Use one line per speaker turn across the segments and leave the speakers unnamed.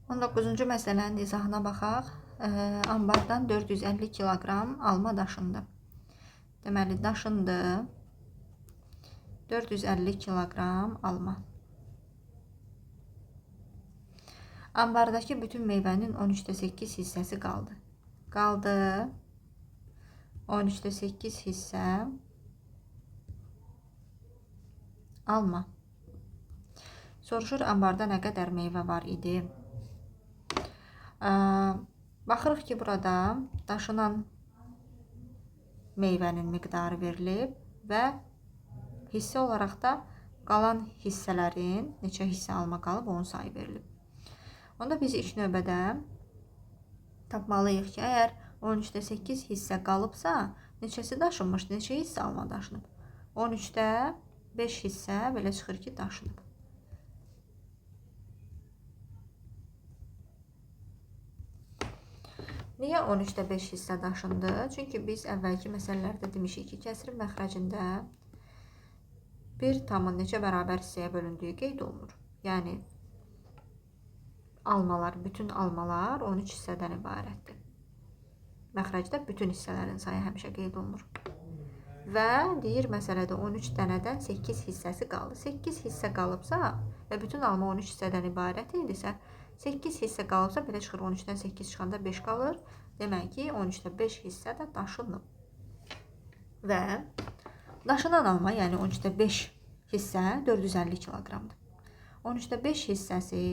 19-cu məsələnin izahına baxaq. Ambardan 450 kiloqram alma daşındı. Deməli, daşındı 450 kiloqram alma. Ambardakı bütün meyvənin 13,8 hissəsi qaldı. Qaldı 13,8 hissə alma. Soruşur, ambarda nə qədər meyvə var idi? Baxırıq ki, burada daşınan meyvənin miqdarı verilib və hissə olaraq da qalan hissələrin neçə hissə alma qalıb, onun sayı verilib. Onda biz ilk növbədə tapmalıyıq ki, əgər 13,8 hissə qalıbsa, neçəsi daşınmışdı, neçə hissə alma daşınıb? 13-də 5 hissə belə çıxır ki, daşınıb. Niyə 13-də 5 hissə daşındı? Çünki biz əvvəlki məsələlərdə demişik ki, kəsirin məxrəcində bir tamın neçə bərabər hissəyə bölündüyü qeyd olunur. Yəni, almalar, bütün almalar 13 hissədən ibarətdir. Məxrəcdə bütün hissələrin sayı həmişə qeyd olunur. Və deyir, məsələdə 13 dənədən 8 hissəsi qaldı. 8 hissə qalıbsa və bütün alma 13 hissədən ibarət idisə, 8 hissə qalıbsa, belə çıxır, 13-dən 8 çıxanda 5 qalır. Demək ki, 13-də 5 hissə də daşınıb. Və daşınan alma, yəni 13-də 5 hissə 450 kiloqramdır. 13-də 5 hissəsi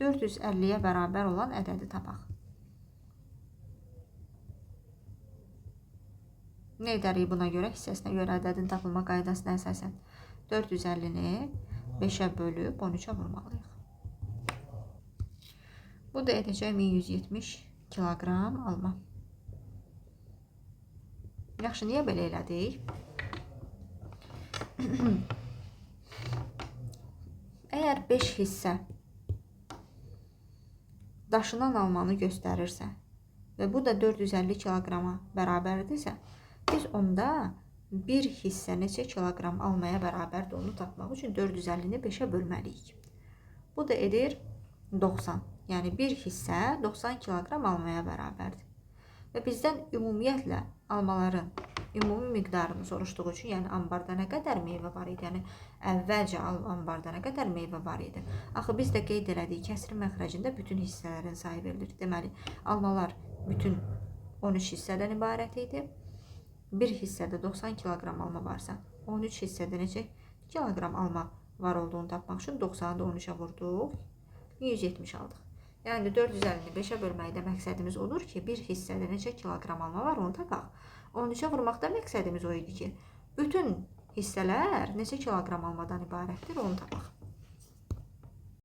450-yə bərabər olan ədədi tapaq. Nə edərik buna görə? Hissəsinə görə ədədin tapılma qaydasına əsasən 450-ni 5-ə bölüb 13-ə vurmalıyıq. Bu da edəcək 1170 kiloqram alma. Yaxşı, niyə belə elədik? Əgər 5 hissə daşınan almanı göstərirsə və bu da 450 kiloqrama bərabərdirsə, biz onda bir hissə neçə kiloqram almaya bərabərdir onu tapmaq üçün 450-ni 5-ə bölməliyik. Bu da edir 90. Yəni bir hissə 90 kiloqram almaya bərabərdir. Və bizdən ümumiyyətlə almaların ümumi miqdarını soruşduğu üçün, yəni ambarda nə qədər meyvə var idi, yəni əvvəlcə ambarda nə qədər meyvə var idi. Axı biz də qeyd elədik, kəsirin məxrəcində bütün hissələrin sayı verilir. Deməli, almalar bütün 13 hissədən ibarət idi. Bir hissədə 90 kiloqram alma varsa, 13 hissədə neçə kiloqram alma var olduğunu tapmaq üçün 90-ı da 13-ə vurduq, 170 aldıq. Yəni 450-ni 5-ə bölməkdə məqsədimiz odur ki, bir hissədə neçə kiloqram alma var onu tapaq. 13-ə vurmaqda məqsədimiz o idi ki, bütün hissələr neçə kiloqram almadan ibarətdir onu tapaq.